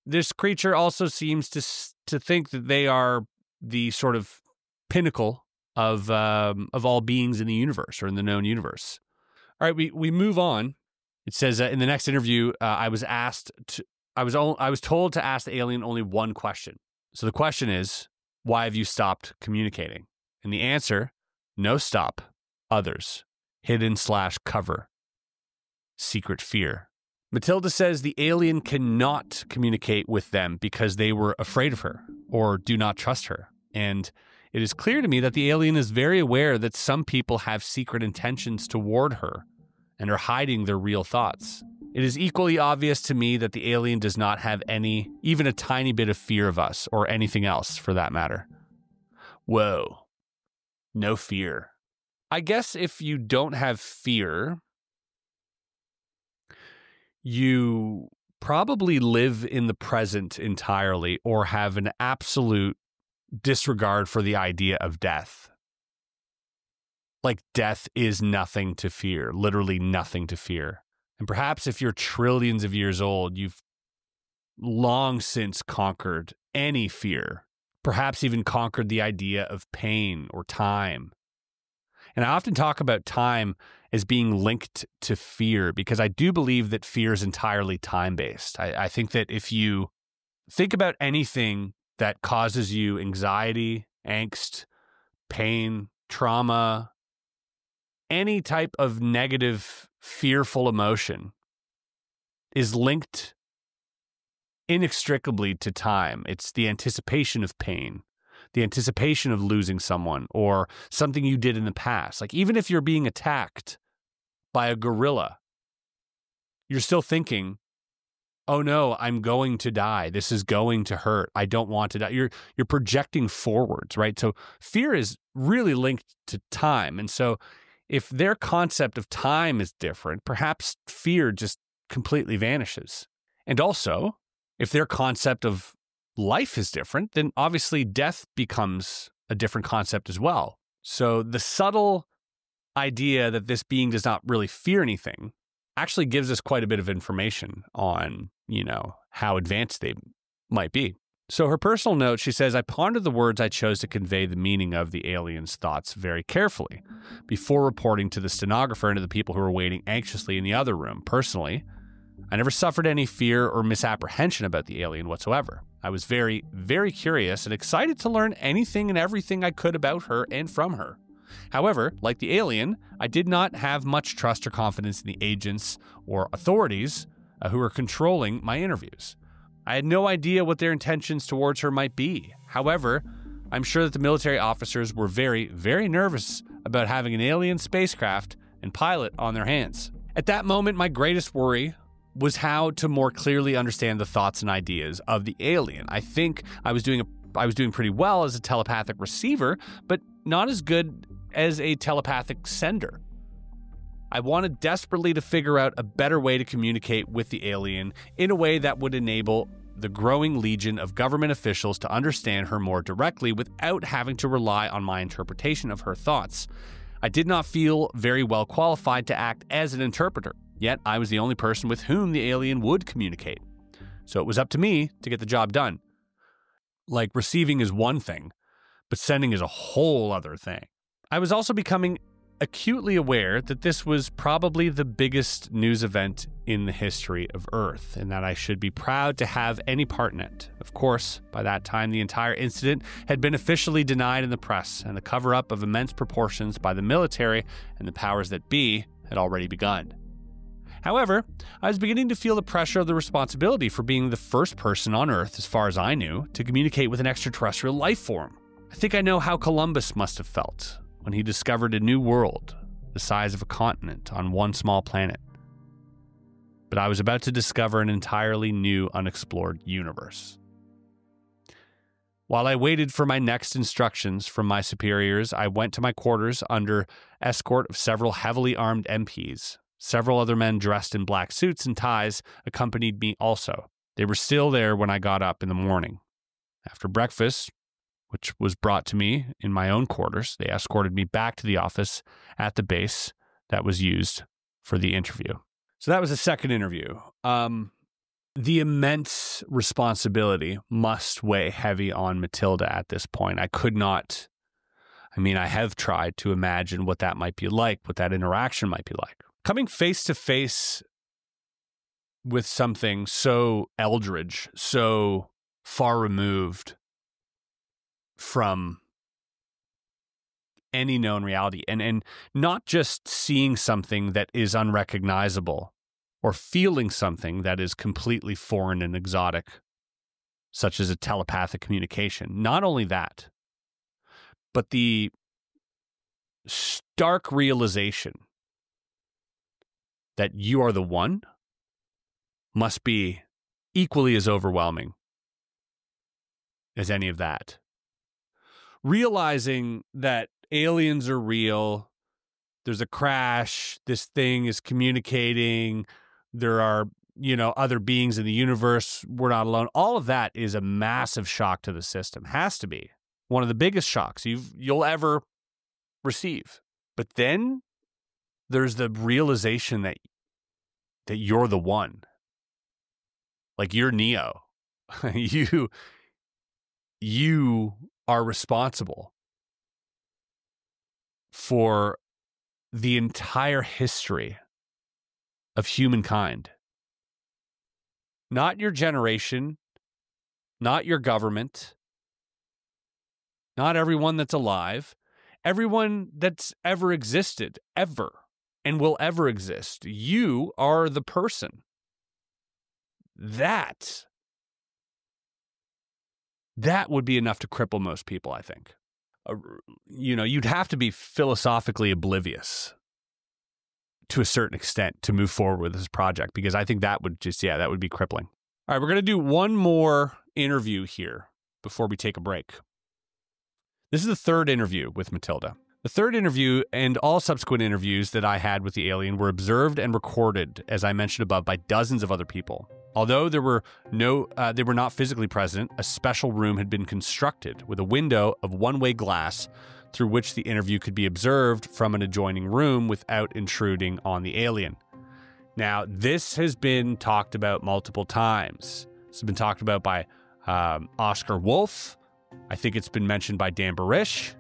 This creature also seems to think that they are the sort of pinnacle of all beings in the universe or in the known universe. All right, we move on. It says in the next interview, I was told to ask the alien only one question. So the question is, why have you stopped communicating? And the answer, no stop, others, hidden / cover, secret fear, Matilda says the alien cannot communicate with them because they were afraid of her or do not trust her. And it is clear to me that the alien is very aware that some people have secret intentions toward her and are hiding their real thoughts. It is equally obvious to me that the alien does not have any, even a tiny bit of fear of us or anything else for that matter. Whoa. No fear. I guess if you don't have fear, you probably live in the present entirely or have an absolute disregard for the idea of death. Like death is nothing to fear, literally nothing to fear. And perhaps if you're trillions of years old, you've long since conquered any fear, perhaps even conquered the idea of pain or time. And I often talk about time as being linked to fear because I do believe that fear is entirely time-based. I think that if you think about anything that causes you anxiety, angst, pain, trauma, any type of negative, fearful emotion is linked inextricably to time. It's the anticipation of pain, the anticipation of losing someone or something you did in the past. Like even if you're being attacked by a gorilla, you're still thinking, oh no, I'm going to die. This is going to hurt. I don't want to die. You're projecting forwards, right? So fear is really linked to time. And so if their concept of time is different, perhaps fear just completely vanishes. And also, if their concept of life is different, then obviously death becomes a different concept as well. So the subtle idea that this being does not really fear anything actually gives us quite a bit of information on, how advanced they might be. So her personal note, she says, I pondered the words I chose to convey the meaning of the alien's thoughts very carefully before reporting to the stenographer and to the people who were waiting anxiously in the other room. Personally, I never suffered any fear or misapprehension about the alien whatsoever. I was very, very curious and excited to learn anything and everything I could about her and from her. However, like the alien, I did not have much trust or confidence in the agents or authorities who were controlling my interviews. I had no idea what their intentions towards her might be. However, I'm sure that the military officers were very, very nervous about having an alien spacecraft and pilot on their hands. At that moment, my greatest worry was how to more clearly understand the thoughts and ideas of the alien. I think I was doing pretty well as a telepathic receiver, but not as good as a telepathic sender. I wanted desperately to figure out a better way to communicate with the alien in a way that would enable the growing legion of government officials to understand her more directly without having to rely on my interpretation of her thoughts. I did not feel very well qualified to act as an interpreter, yet I was the only person with whom the alien would communicate. So it was up to me to get the job done. Like receiving is one thing, but sending is a whole other thing. I was also becoming acutely aware that this was probably the biggest news event in the history of Earth, and that I should be proud to have any part in it. Of course, by that time, the entire incident had been officially denied in the press, and the cover-up of immense proportions by the military and the powers that be had already begun. However, I was beginning to feel the pressure of the responsibility for being the first person on Earth, as far as I knew, to communicate with an extraterrestrial life form. I think I know how Columbus must have felt when he discovered a new world the size of a continent on one small planet. But I was about to discover an entirely new, unexplored universe. While I waited for my next instructions from my superiors, I went to my quarters under escort of several heavily armed MPs. Several other men dressed in black suits and ties accompanied me also. They were still there when I got up in the morning. After breakfast, which was brought to me in my own quarters, they escorted me back to the office at the base that was used for the interview. So that was the second interview. The immense responsibility must weigh heavy on Matilda at this point. I have tried to imagine what that might be like, what that interaction might be like. Coming face to face with something so eldritch, so far removed from any known reality, and not just seeing something that is unrecognizable, or feeling something that is completely foreign and exotic, such as a telepathic communication. Not only that, but the stark realization that you are the one must be equally as overwhelming as any of that. Realizing that aliens are real, there's a crash, this thing is communicating, there are, other beings in the universe, we're not alone. All of that is a massive shock to the system. Has to be one of the biggest shocks you'll ever receive. But then there's the realization that you're the one. Like you're Neo. You are responsible for the entire history of humankind. Not your generation, not your government, not everyone that's alive, everyone that's ever existed, ever, and will ever exist. You are the person. That would be enough to cripple most people, I think. You'd have to be philosophically oblivious to a certain extent to move forward with this project, because I think that would that would be crippling. All right, we're going to do one more interview here before we take a break. This is the third interview with Matilda. The third interview and all subsequent interviews that I had with the alien were observed and recorded, as I mentioned above, by dozens of other people. Although they were not physically present, a special room had been constructed with a window of one-way glass through which the interview could be observed from an adjoining room without intruding on the alien. Now, this has been talked about multiple times. This has been talked about by Oscar Wolf. I think it's been mentioned by Dan Barish.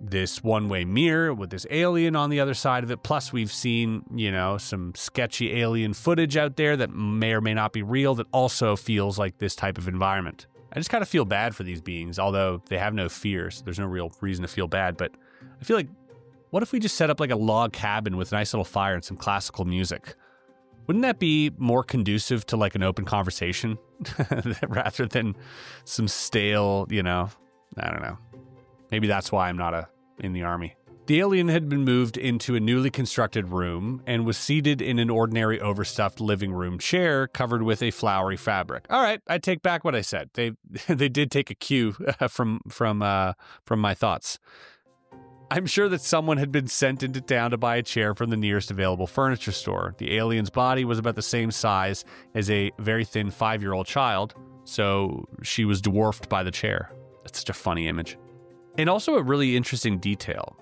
This one-way mirror with this alien on the other side of it. Plus, we've seen, some sketchy alien footage out there that may or may not be real that also feels like this type of environment. I just kind of feel bad for these beings, although they have no fears. There's no real reason to feel bad, but I feel like, what if we just set up like a log cabin with a nice little fire and some classical music? Wouldn't that be more conducive to like an open conversation rather than some stale, I don't know. Maybe that's why I'm not in the army. The alien had been moved into a newly constructed room and was seated in an ordinary overstuffed living room chair covered with a flowery fabric. All right, I take back what I said. They did take a cue from my thoughts. I'm sure that someone had been sent into town to buy a chair from the nearest available furniture store. The alien's body was about the same size as a very thin 5-year-old child, so she was dwarfed by the chair. That's such a funny image. And also a really interesting detail.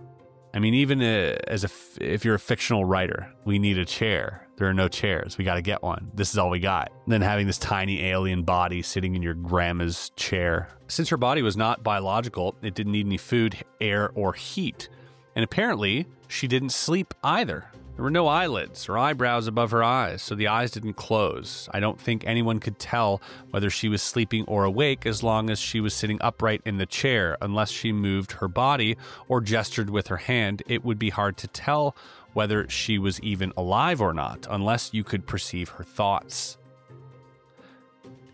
I mean, even if you're a fictional writer, we need a chair. There are no chairs. We got to get one. This is all we got. And then having this tiny alien body sitting in your grandma's chair. Since her body was not biological, it didn't need any food, air, or heat. And apparently, she didn't sleep either. There were no eyelids or eyebrows above her eyes, so the eyes didn't close. I don't think anyone could tell whether she was sleeping or awake as long as she was sitting upright in the chair. Unless she moved her body or gestured with her hand, it would be hard to tell whether she was even alive or not, unless you could perceive her thoughts.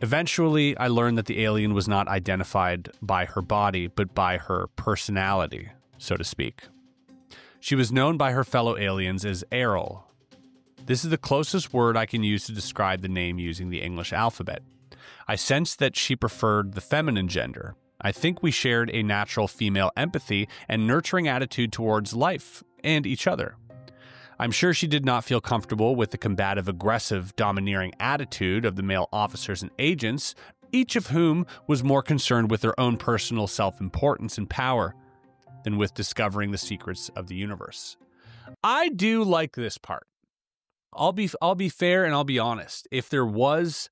Eventually, I learned that the alien was not identified by her body, but by her personality, so to speak. She was known by her fellow aliens as Errol. This is the closest word I can use to describe the name using the English alphabet. I sensed that she preferred the feminine gender. I think we shared a natural female empathy and nurturing attitude towards life and each other. I'm sure she did not feel comfortable with the combative, aggressive, domineering attitude of the male officers and agents, each of whom was more concerned with their own personal self-importance and power than with discovering the secrets of the universe. I do like this part. I'll be fair and I'll be honest. If there was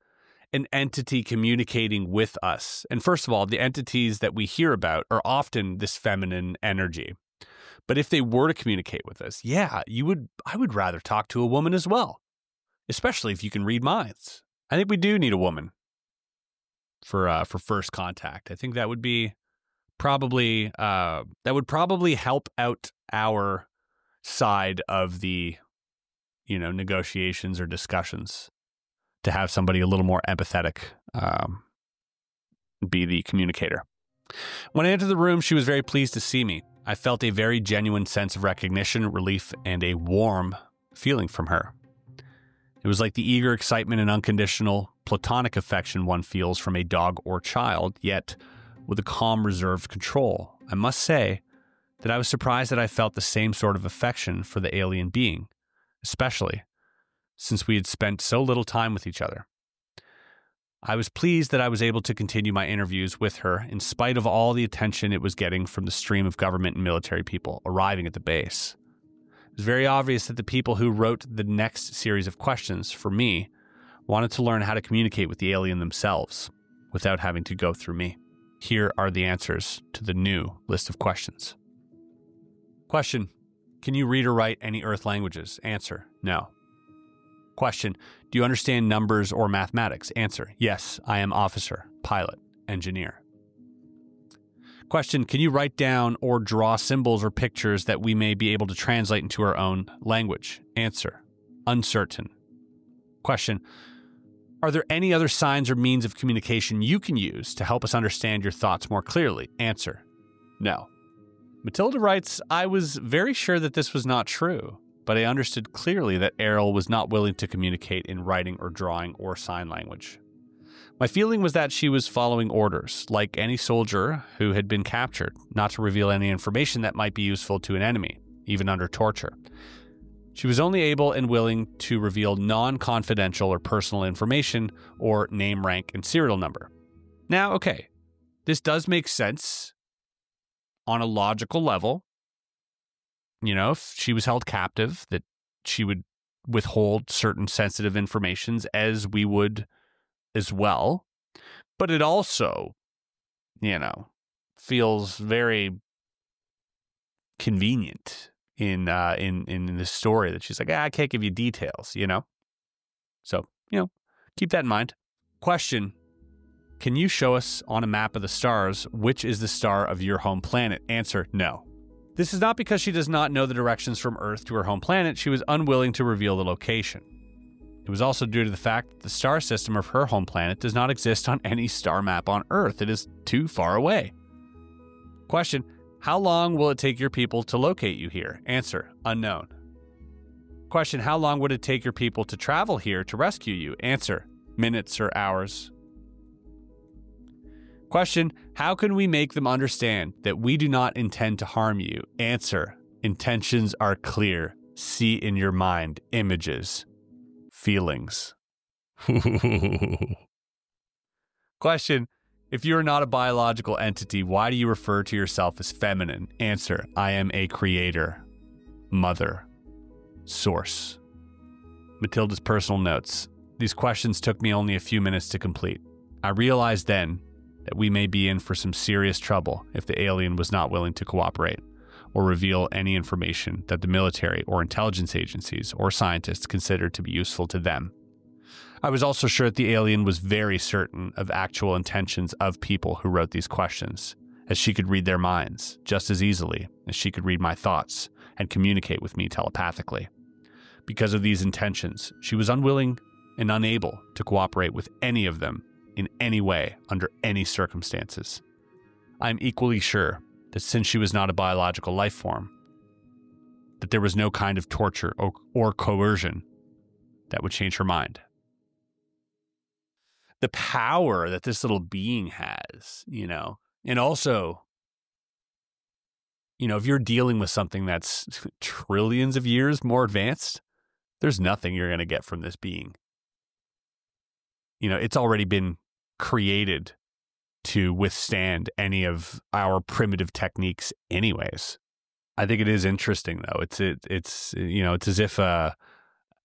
an entity communicating with us, and first of all, the entities that we hear about are often this feminine energy. But if they were to communicate with us, I would rather talk to a woman as well, especially if you can read minds. I think we do need a woman for first contact. I think that would be probably help out our side of the negotiations or discussions to have somebody a little more empathetic be the communicator. When I entered the room, she was very pleased to see me. I felt a very genuine sense of recognition, relief, and a warm feeling from her. It was like the eager excitement and unconditional platonic affection one feels from a dog or child, yet with a calm, reserved control. I must say that I was surprised that I felt the same sort of affection for the alien being, especially since we had spent so little time with each other. I was pleased that I was able to continue my interviews with her in spite of all the attention it was getting from the stream of government and military people arriving at the base. It was very obvious that the people who wrote the next series of questions for me wanted to learn how to communicate with the alien themselves without having to go through me. Here are the answers to the new list of questions. Question: can you read or write any Earth languages? Answer: no. Question: do you understand numbers or mathematics? Answer: yes, I am officer, pilot, engineer. Question: can you write down or draw symbols or pictures that we may be able to translate into our own language? Answer: uncertain. Question: are there any other signs or means of communication you can use to help us understand your thoughts more clearly? Answer: no. Matilda writes, I was very sure that this was not true, but I understood clearly that Errol was not willing to communicate in writing or drawing or sign language. My feeling was that she was following orders, like any soldier who had been captured, not to reveal any information that might be useful to an enemy, even under torture. She was only able and willing to reveal non-confidential or personal information or name, rank, and serial number. Now, okay, this does make sense on a logical level. If she was held captive, that she would withhold certain sensitive informations as we would as well. But it also, feels very convenient in this story that she's like, I can't give you details, So, keep that in mind. Question: can you show us on a map of the stars which is the star of your home planet? Answer: no. This is not because she does not know the directions from Earth to her home planet. She was unwilling to reveal the location. It was also due to the fact that the star system of her home planet does not exist on any star map on Earth. It is too far away. Question: how long will it take your people to locate you here? Answer: unknown. Question: how long would it take your people to travel here to rescue you? Answer: minutes or hours. Question: how can we make them understand that we do not intend to harm you? Answer: intentions are clear. See in your mind images, feelings. Question: if you are not a biological entity, why do you refer to yourself as feminine? Answer: I am a creator, mother, source. Matilda's personal notes. These questions took me only a few minutes to complete. I realized then that we may be in for some serious trouble if the alien was not willing to cooperate or reveal any information that the military or intelligence agencies or scientists considered to be useful to them. I was also sure that the alien was very certain of actual intentions of people who wrote these questions, as she could read their minds just as easily as she could read my thoughts and communicate with me telepathically. Because of these intentions, she was unwilling and unable to cooperate with any of them in any way, under any circumstances. I am equally sure that since she was not a biological life form, that there was no kind of torture or coercion that would change her mind. The power that this little being has, and also, if you're dealing with something that's trillions of years more advanced, there's nothing you're going to get from this being. It's already been created to withstand any of our primitive techniques anyways. I think it is interesting though. It's as if a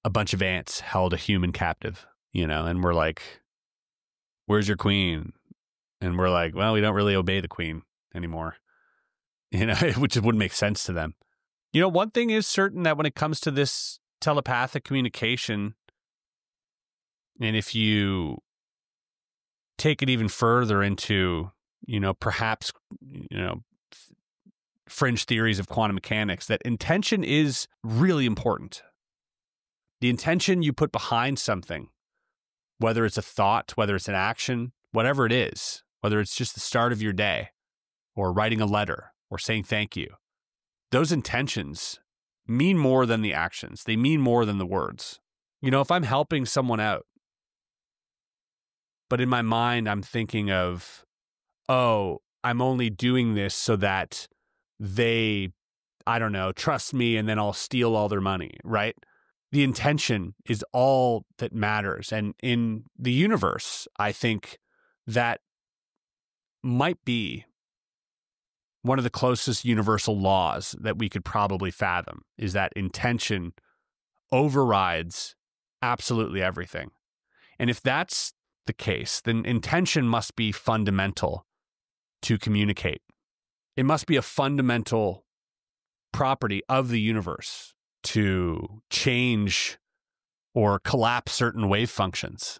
bunch of ants held a human captive, and we're like, where's your queen? And we're like, well, we don't really obey the queen anymore, which wouldn't make sense to them. One thing is certain, that when it comes to this telepathic communication, and if you take it even further into, perhaps, fringe theories of quantum mechanics, that intention is really important. The intention you put behind something, whether it's a thought, whether it's an action, whatever it is, whether it's just the start of your day or writing a letter or saying thank you, those intentions mean more than the actions. They mean more than the words. You know, if I'm helping someone out, but in my mind I'm thinking of, oh, I'm only doing this so that they, I don't know, trust me and then I'll steal all their money, right? The intention is all that matters. And in the universe, I think that might be one of the closest universal laws that we could probably fathom, is that intention overrides absolutely everything. And if that's the case, then intention must be fundamental to communicate. It must be a fundamental property of the universe to change or collapse certain wave functions.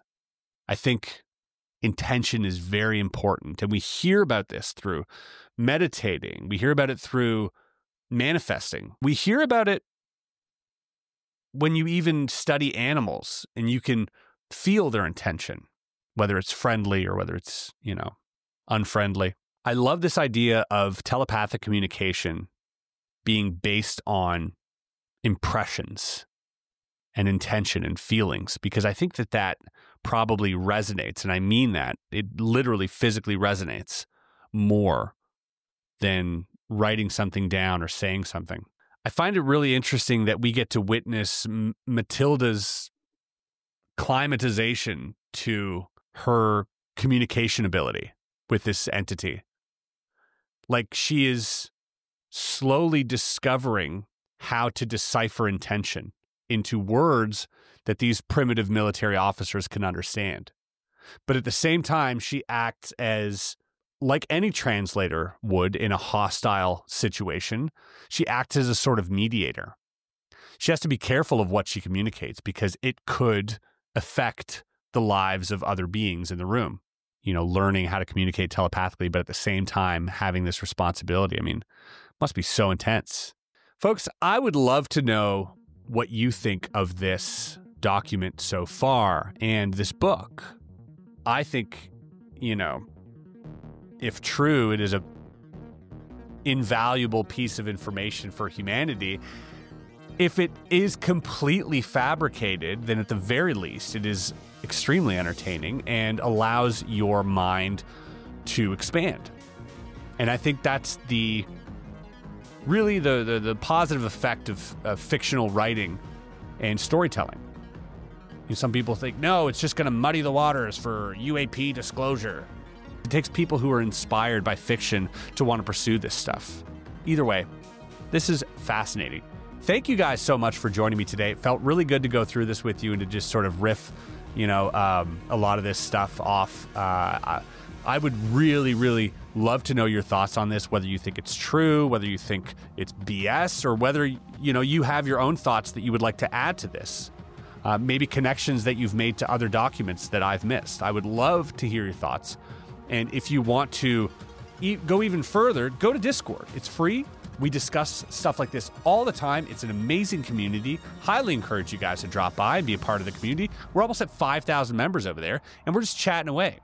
I think intention is very important. And we hear about this through meditating. We hear about it through manifesting. We hear about it when you even study animals and you can feel their intention, whether it's friendly or whether it's, you know, unfriendly. I love this idea of telepathic communication being based on impressions and intention and feelings, because I think that that probably resonates. And I mean that. It literally physically resonates more than writing something down or saying something. I find it really interesting that we get to witness Matilda's climatization to her communication ability with this entity. Like, she is slowly discovering how to decipher intention into words that these primitive military officers can understand. But at the same time, she acts as, like any translator would in a hostile situation, she acts as a sort of mediator. She has to be careful of what she communicates because it could affect the lives of other beings in the room. You know, learning how to communicate telepathically, but at the same time having this responsibility. I mean, must be so intense. Folks, I would love to know what you think of this document so far and this book. I think, you know, if true, it is a invaluable piece of information for humanity. If it is completely fabricated, then at the very least, it is extremely entertaining and allows your mind to expand. And I think that's really the positive effect of fictional writing and storytelling. You know, some people think, no, it's just going to muddy the waters for UAP disclosure. It takes people who are inspired by fiction to want to pursue this stuff. Either way, this is fascinating. Thank you guys so much for joining me today. It felt really good to go through this with you and to just sort of riff, you know, a lot of this stuff off. I would really, really love to know your thoughts on this, whether you think it's true, whether you think it's BS, or whether, you know, you have your own thoughts that you would like to add to this. Maybe connections that you've made to other documents that I've missed. I would love to hear your thoughts. And if you want to go even further, go to Discord. It's free. We discuss stuff like this all the time. It's an amazing community. Highly encourage you guys to drop by and be a part of the community. We're almost at 5,000 members over there, and we're just chatting away.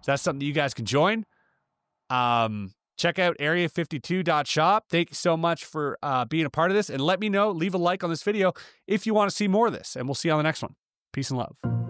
So that's something that you guys can join. Check out area52.shop. Thank you so much for being a part of this. And let me know, leave a like on this video if you want to see more of this. And we'll see you on the next one. Peace and love.